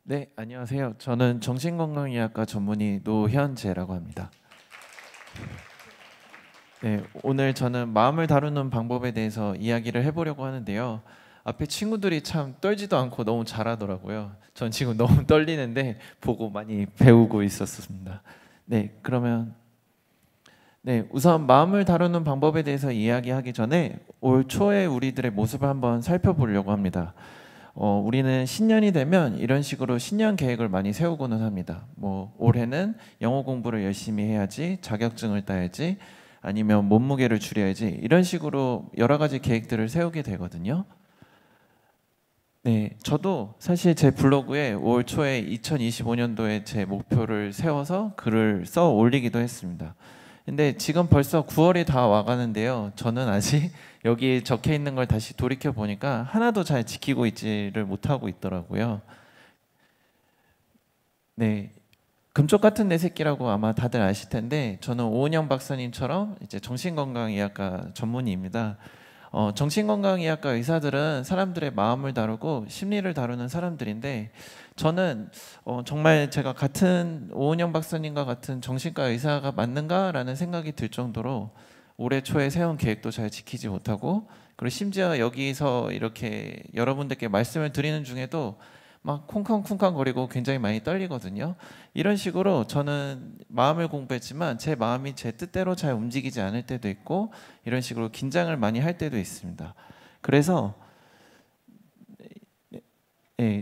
네, 안녕하세요. 저는 정신건강의학과 전문의 노현재라고 합니다. 네, 오늘 저는 마음을 다루는 방법에 대해서 이야기를 해보려고 하는데요. 앞에 친구들이 참 떨지도 않고 너무 잘하더라고요. 전 지금 너무 떨리는데 보고 많이 배우고 있었습니다. 네, 그러면 우선 마음을 다루는 방법에 대해서 이야기하기 전에 올 초에 우리들의 모습을 한번 살펴보려고 합니다. 우리는 신년이 되면 이런 식으로 신년 계획을 많이 세우고는 합니다. 뭐 올해는 영어 공부를 열심히 해야지, 자격증을 따야지, 아니면 몸무게를 줄여야지, 이런 식으로 여러 가지 계획들을 세우게 되거든요. 네, 저도 사실 제 블로그에 올 초에 2025년도에 제 목표를 세워서 글을 써 올리기도 했습니다. 근데 지금 벌써 9월이 다 와가는데요. 저는 아직 여기 적혀 있는 걸 다시 돌이켜 보니까 하나도 잘 지키고 있지를 못하고 있더라고요. 네, 금쪽 같은 내 새끼라고 아마 다들 아실 텐데 저는 오은영 박사님처럼 이제 정신건강의학과 전문의입니다. 정신건강의학과 의사들은 사람들의 마음을 다루고 심리를 다루는 사람들인데 저는 정말 제가 같은 오은영 박사님과 같은 정신과 의사가 맞는가라는 생각이 들 정도로 올해 초에 세운 계획도 잘 지키지 못하고, 그리고 심지어 여기서 이렇게 여러분들께 말씀을 드리는 중에도 막 쿵쾅쿵쾅 거리고 굉장히 많이 떨리거든요. 이런 식으로 저는 마음을 공부했지만 제 마음이 제 뜻대로 잘 움직이지 않을 때도 있고, 이런 식으로 긴장을 많이 할 때도 있습니다. 그래서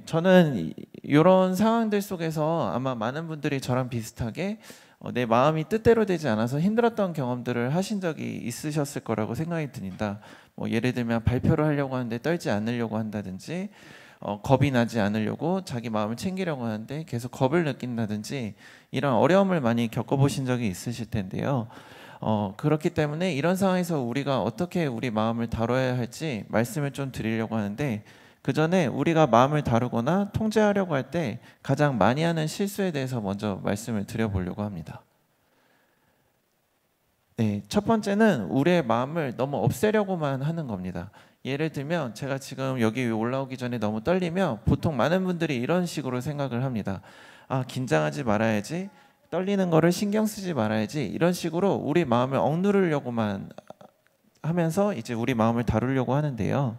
저는 이런 상황들 속에서 아마 많은 분들이 저랑 비슷하게 내 마음이 뜻대로 되지 않아서 힘들었던 경험들을 하신 적이 있으셨을 거라고 생각이 듭니다. 뭐 예를 들면 발표를 하려고 하는데 떨지 않으려고 한다든지, 겁이 나지 않으려고 자기 마음을 챙기려고 하는데 계속 겁을 느낀다든지, 이런 어려움을 많이 겪어보신 적이 있으실 텐데요. 그렇기 때문에 이런 상황에서 우리가 어떻게 우리 마음을 다뤄야 할지 말씀을 좀 드리려고 하는데, 그 전에 우리가 마음을 다루거나 통제하려고 할 때 가장 많이 하는 실수에 대해서 먼저 말씀을 드려보려고 합니다. 네, 첫 번째는 우리의 마음을 너무 없애려고만 하는 겁니다. 예를 들면 제가 지금 여기 올라오기 전에 너무 떨리면 보통 많은 분들이 이런 식으로 생각을 합니다. 아, 긴장하지 말아야지, 떨리는 거를 신경 쓰지 말아야지, 이런 식으로 우리 마음을 억누르려고만 하면서 이제 우리 마음을 다루려고 하는데요.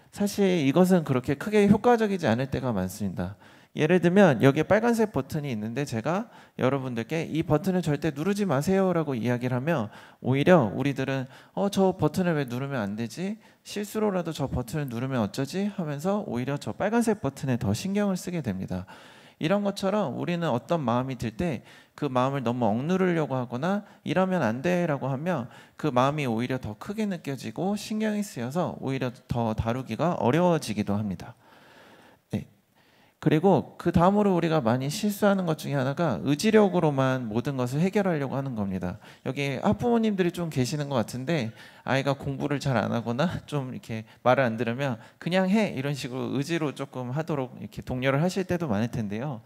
사실 이것은 그렇게 크게 효과적이지 않을 때가 많습니다. 예를 들면 여기에 빨간색 버튼이 있는데 제가 여러분들께 이 버튼을 절대 누르지 마세요 라고 이야기를 하면, 오히려 우리들은 저 버튼을 왜 누르면 안 되지? 실수로라도 저 버튼을 누르면 어쩌지? 하면서 오히려 저 빨간색 버튼에 더 신경을 쓰게 됩니다. 이런 것처럼 우리는 어떤 마음이 들 때 그 마음을 너무 억누르려고 하거나 이러면 안 돼라고 하면 그 마음이 오히려 더 크게 느껴지고 신경이 쓰여서 오히려 더 다루기가 어려워지기도 합니다. 네. 그리고 그 다음으로 우리가 많이 실수하는 것 중에 하나가 의지력으로만 모든 것을 해결하려고 하는 겁니다. 여기 학부모님들이 좀 계시는 것 같은데, 아이가 공부를 잘 안 하거나 좀 이렇게 말을 안 들으면 그냥 해, 이런 식으로 의지로 조금 하도록 이렇게 독려를 하실 때도 많을 텐데요.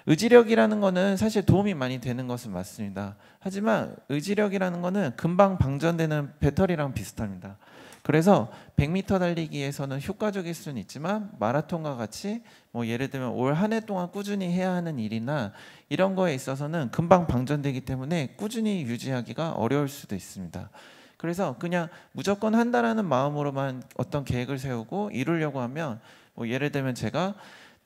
의지력이라는 거는 사실 도움이 많이 되는 것은 맞습니다. 하지만 의지력이라는 거는 금방 방전되는 배터리랑 비슷합니다. 그래서 100m 달리기에서는 효과적일 수는 있지만 마라톤과 같이 뭐 예를 들면 올 한 해 동안 꾸준히 해야 하는 일이나 이런 거에 있어서는 금방 방전되기 때문에 꾸준히 유지하기가 어려울 수도 있습니다. 그래서 그냥 무조건 한다라는 마음으로만 어떤 계획을 세우고 이루려고 하면, 뭐 예를 들면 제가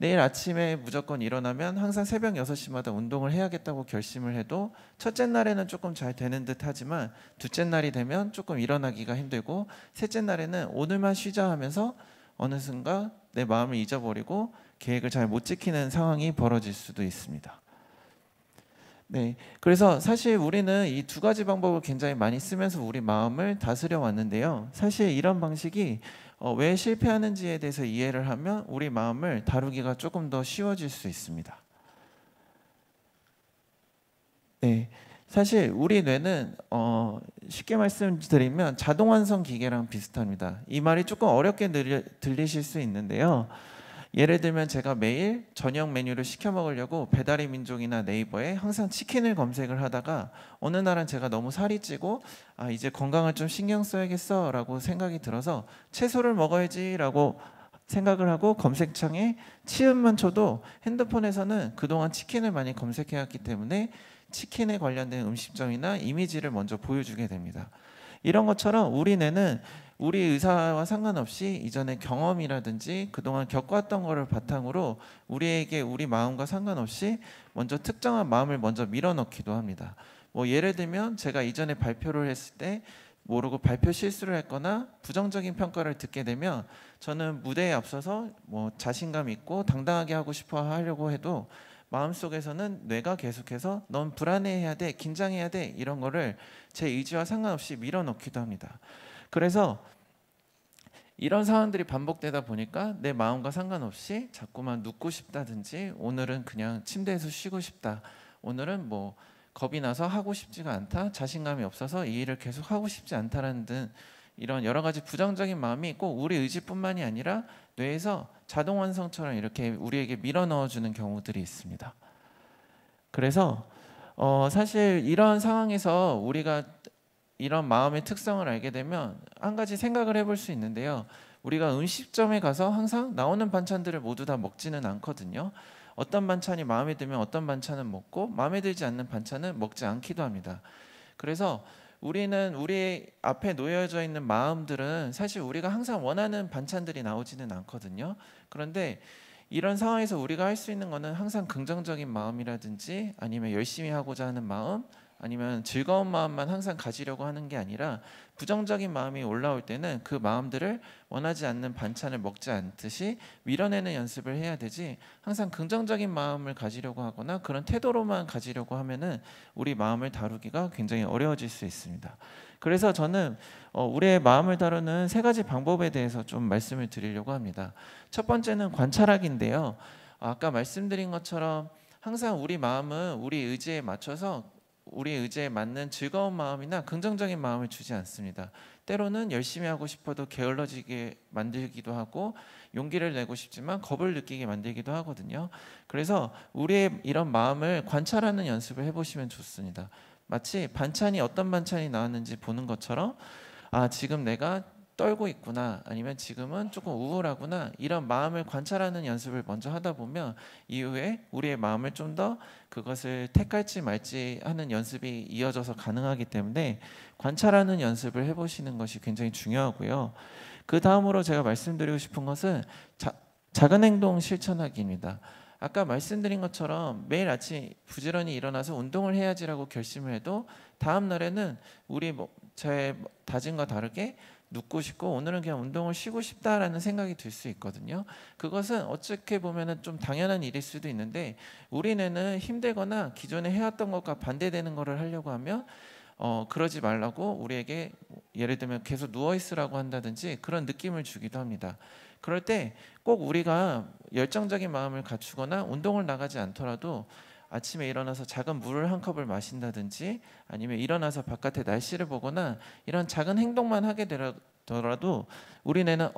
내일 아침에 무조건 일어나면 항상 새벽 6시마다 운동을 해야겠다고 결심을 해도 첫째 날에는 조금 잘 되는 듯 하지만 둘째 날이 되면 조금 일어나기가 힘들고, 셋째 날에는 오늘만 쉬자 하면서 어느 순간 내 마음을 잊어버리고 계획을 잘 못 지키는 상황이 벌어질 수도 있습니다. 네, 그래서 사실 우리는 이 두 가지 방법을 굉장히 많이 쓰면서 우리 마음을 다스려 왔는데요. 사실 이런 방식이 왜 실패하는지에 대해서 이해를 하면 우리 마음을 다루기가 조금 더 쉬워질 수 있습니다. 네, 사실 우리 뇌는 쉽게 말씀드리면 자동완성 기계랑 비슷합니다. 이 말이 조금 어렵게 들리실 수 있는데요. 예를 들면 제가 매일 저녁 메뉴를 시켜 먹으려고 배달의 민족이나 네이버에 항상 치킨을 검색을 하다가 어느 날은 제가 너무 살이 찌고 이제 건강을 좀 신경 써야겠어 라고 생각이 들어서 채소를 먹어야지 라고 생각을 하고 검색창에 치읓만 쳐도 핸드폰에서는 그동안 치킨을 많이 검색해왔기 때문에 치킨에 관련된 음식점이나 이미지를 먼저 보여주게 됩니다. 이런 것처럼 우리 뇌는 우리 의사와 상관없이 이전의 경험이라든지 그동안 겪어왔던 거를 바탕으로 우리에게 우리 마음과 상관없이 먼저 특정한 마음을 먼저 밀어넣기도 합니다. 뭐 예를 들면 제가 이전에 발표를 했을 때 모르고 발표 실수를 했거나 부정적인 평가를 듣게 되면 저는 무대에 앞서서 뭐 자신감 있고 당당하게 하고 싶어 하려고 해도 마음속에서는 뇌가 계속해서 넌 불안해해야 돼, 긴장해야 돼 이런 거를 제 의지와 상관없이 밀어넣기도 합니다. 그래서 이런 상황들이 반복되다 보니까 내 마음과 상관없이 자꾸만 눕고 싶다든지 오늘은 그냥 침대에서 쉬고 싶다, 오늘은 뭐 겁이 나서 하고 싶지가 않다, 자신감이 없어서 이 일을 계속 하고 싶지 않다라는 등 이런 여러 가지 부정적인 마음이 꼭 우리 의지뿐만이 아니라 뇌에서 자동 완성처럼 이렇게 우리에게 밀어 넣어주는 경우들이 있습니다. 그래서 사실 이런 상황에서 우리가 이런 마음의 특성을 알게 되면 한 가지 생각을 해볼 수 있는데요. 우리가 음식점에 가서 항상 나오는 반찬들을 모두 다 먹지는 않거든요. 어떤 반찬이 마음에 들면 어떤 반찬은 먹고 마음에 들지 않는 반찬은 먹지 않기도 합니다. 그래서 우리는 우리 앞에 놓여져 있는 마음들은 사실 우리가 항상 원하는 반찬들이 나오지는 않거든요. 그런데 이런 상황에서 우리가 할 수 있는 거는 항상 긍정적인 마음이라든지 아니면 열심히 하고자 하는 마음, 아니면 즐거운 마음만 항상 가지려고 하는 게 아니라 부정적인 마음이 올라올 때는 그 마음들을 원하지 않는 반찬을 먹지 않듯이 밀어내는 연습을 해야 되지, 항상 긍정적인 마음을 가지려고 하거나 그런 태도로만 가지려고 하면은 우리 마음을 다루기가 굉장히 어려워질 수 있습니다. 그래서 저는 우리의 마음을 다루는 세 가지 방법에 대해서 좀 말씀을 드리려고 합니다. 첫 번째는 관찰하기인데요. 아까 말씀드린 것처럼 항상 우리 마음은 우리 의지에 맞춰서 우리 의지에 맞는 즐거운 마음이나 긍정적인 마음을 주지 않습니다. 때로는 열심히 하고 싶어도 게을러지게 만들기도 하고 용기를 내고 싶지만 겁을 느끼게 만들기도 하거든요. 그래서 우리의 이런 마음을 관찰하는 연습을 해보시면 좋습니다. 마치 반찬이 어떤 반찬이 나왔는지 보는 것처럼 지금 내가 떨고 있구나, 아니면 지금은 조금 우울하구나, 이런 마음을 관찰하는 연습을 먼저 하다 보면 이후에 우리의 마음을 좀 더 그것을 택할지 말지 하는 연습이 이어져서 가능하기 때문에 관찰하는 연습을 해보시는 것이 굉장히 중요하고요. 그 다음으로 제가 말씀드리고 싶은 것은 작은 행동 실천하기입니다. 아까 말씀드린 것처럼 매일 아침 부지런히 일어나서 운동을 해야지라고 결심을 해도 다음 날에는 제 다짐과 다르게 눕고 싶고 오늘은 그냥 운동을 쉬고 싶다라는 생각이 들 수 있거든요. 그것은 어떻게 보면 좀 당연한 일일 수도 있는데 우리 뇌는 힘들거나 기존에 해왔던 것과 반대되는 것을 하려고 하면 그러지 말라고 우리에게 예를 들면 계속 누워 있으라고 한다든지 그런 느낌을 주기도 합니다. 그럴 때 꼭 우리가 열정적인 마음을 갖추거나 운동을 나가지 않더라도 아침에 일어나서 작은 물을 한 컵을 마신다든지 아니면 일어나서 바깥의 날씨를 보거나 이런 작은 행동만 하게 되더라도 우리 뇌는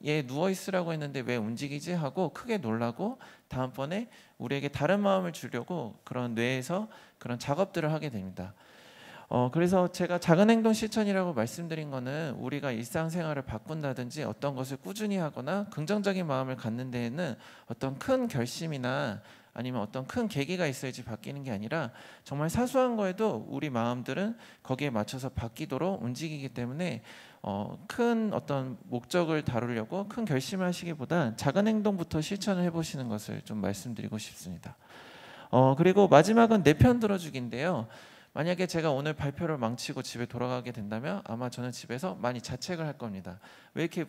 얘 누워 있으라고 했는데 왜 움직이지 하고 크게 놀라고 다음번에 우리에게 다른 마음을 주려고 그런 뇌에서 그런 작업들을 하게 됩니다. 그래서 제가 작은 행동 실천이라고 말씀드린 거는 우리가 일상생활을 바꾼다든지 어떤 것을 꾸준히 하거나 긍정적인 마음을 갖는 데에는 어떤 큰 결심이나 아니면 어떤 큰 계기가 있어야지 바뀌는 게 아니라 정말 사소한 거에도 우리 마음들은 거기에 맞춰서 바뀌도록 움직이기 때문에 큰 어떤 목적을 다루려고 큰 결심을 하시기보다 작은 행동부터 실천을 해보시는 것을 좀 말씀드리고 싶습니다. 그리고 마지막은 내 편 들어주기인데요. 만약에 제가 오늘 발표를 망치고 집에 돌아가게 된다면 아마 저는 집에서 많이 자책을 할 겁니다. 왜 이렇게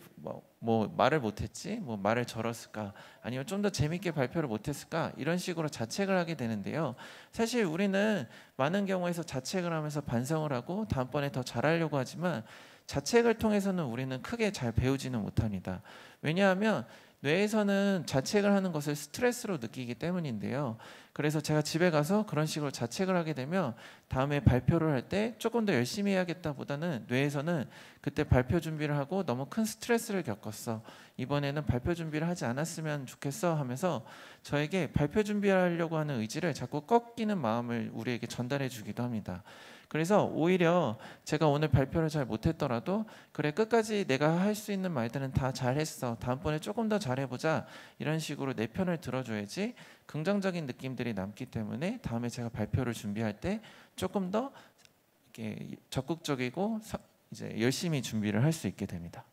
뭐 말을 못했지? 뭐 말을 저렀을까? 아니면 좀 더 재밌게 발표를 못했을까? 이런 식으로 자책을 하게 되는데요. 사실 우리는 많은 경우에서 자책을 하면서 반성을 하고 다음번에 더 잘하려고 하지만 자책을 통해서는 우리는 크게 잘 배우지는 못합니다. 왜냐하면 뇌에서는 자책을 하는 것을 스트레스로 느끼기 때문인데요. 그래서 제가 집에 가서 그런 식으로 자책을 하게 되면 다음에 발표를 할 때 조금 더 열심히 해야겠다 보다는 뇌에서는 그때 발표 준비를 하고 너무 큰 스트레스를 겪었어, 이번에는 발표 준비를 하지 않았으면 좋겠어 하면서 저에게 발표 준비하려고 하는 의지를 자꾸 꺾이는 마음을 우리에게 전달해 주기도 합니다. 그래서 오히려 제가 오늘 발표를 잘 못했더라도 그래 끝까지 내가 할 수 있는 말들은 다 잘했어. 다음번에 조금 더 잘해보자. 이런 식으로 내 편을 들어줘야지 긍정적인 느낌들이 남기 때문에 다음에 제가 발표를 준비할 때 조금 더 이렇게 적극적이고 이제 열심히 준비를 할 수 있게 됩니다.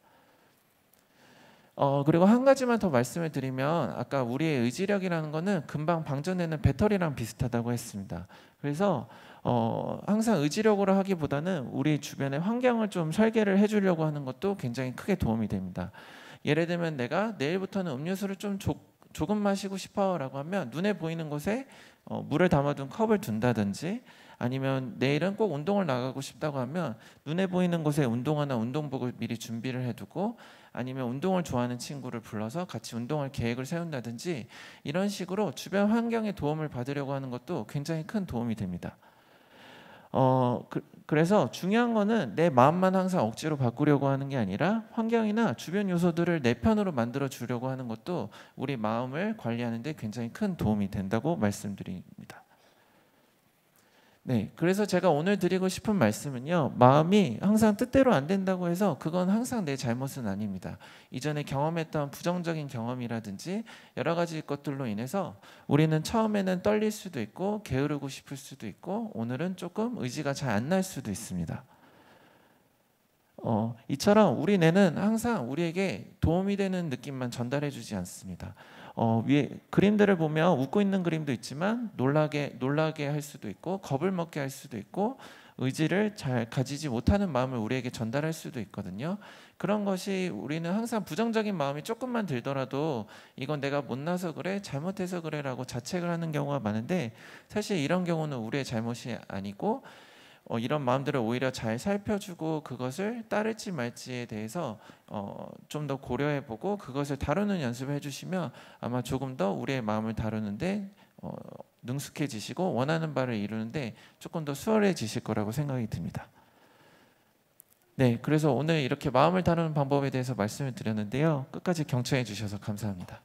그리고 한 가지만 더 말씀을 드리면 아까 우리의 의지력이라는 거는 금방 방전되는 배터리랑 비슷하다고 했습니다. 그래서 항상 의지력으로 하기보다는 우리 주변의 환경을 좀 설계를 해주려고 하는 것도 굉장히 크게 도움이 됩니다. 예를 들면 내가 내일부터는 음료수를 좀 조금 마시고 싶어라고 하면 눈에 보이는 곳에 물을 담아둔 컵을 둔다든지 아니면 내일은 꼭 운동을 나가고 싶다고 하면 눈에 보이는 곳에 운동화나 운동복을 미리 준비를 해두고 아니면 운동을 좋아하는 친구를 불러서 같이 운동할 계획을 세운다든지 이런 식으로 주변 환경의 도움을 받으려고 하는 것도 굉장히 큰 도움이 됩니다. 그래서 중요한 거는 내 마음만 항상 억지로 바꾸려고 하는 게 아니라 환경이나 주변 요소들을 내 편으로 만들어 주려고 하는 것도 우리 마음을 관리하는 데 굉장히 큰 도움이 된다고 말씀드립니다. 네, 그래서 제가 오늘 드리고 싶은 말씀은요, 마음이 항상 뜻대로 안 된다고 해서 그건 항상 내 잘못은 아닙니다. 이전에 경험했던 부정적인 경험이라든지 여러 가지 것들로 인해서 우리는 처음에는 떨릴 수도 있고 게으르고 싶을 수도 있고 오늘은 조금 의지가 잘 안 날 수도 있습니다. 이처럼 우리 뇌는 항상 우리에게 도움이 되는 느낌만 전달해 주지 않습니다. 위에 그림들을 보면 웃고 있는 그림도 있지만 놀라게 할 수도 있고 겁을 먹게 할 수도 있고 의지를 잘 가지지 못하는 마음을 우리에게 전달할 수도 있거든요. 그런 것이 우리는 항상 부정적인 마음이 조금만 들더라도 이건 내가 못나서 그래, 잘못해서 그래라고 자책을 하는 경우가 많은데 사실 이런 경우는 우리의 잘못이 아니고 이런 마음들을 오히려 잘 살펴주고 그것을 따를지 말지에 대해서 좀 더 고려해보고 그것을 다루는 연습을 해주시면 아마 조금 더 우리의 마음을 다루는데 능숙해지시고 원하는 바를 이루는데 조금 더 수월해지실 거라고 생각이 듭니다. 네, 그래서 오늘 이렇게 마음을 다루는 방법에 대해서 말씀을 드렸는데요. 끝까지 경청해 주셔서 감사합니다.